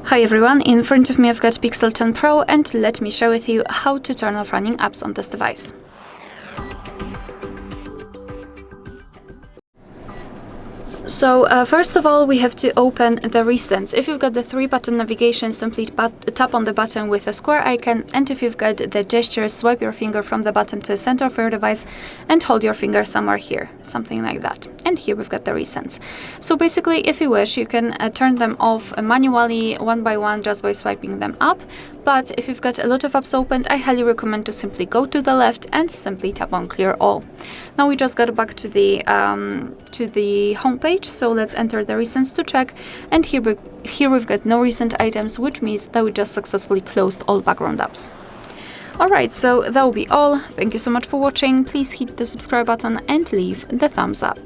Hi everyone, in front of me I've got Pixel 10 Pro and let me share with you how to turn off running apps on this device. So first of all, we have to open the recent. If you've got the 3-button navigation, simply tap on the button with a square icon, and if you've got the gesture, swipe your finger from the button to the center of your device and hold your finger somewhere here, something like that. And here we've got the recents. So basically, if you wish, you can turn them off manually one by one just by swiping them up. But if you've got a lot of apps opened, I highly recommend to simply go to the left and simply tap on clear all. Now we just got back to the home page, so let's enter the recents to check, and here we've got no recent items, which means that we just successfully closed all background apps. Alright, so that will be all. Thank you so much for watching. Please hit the subscribe button and leave the thumbs up.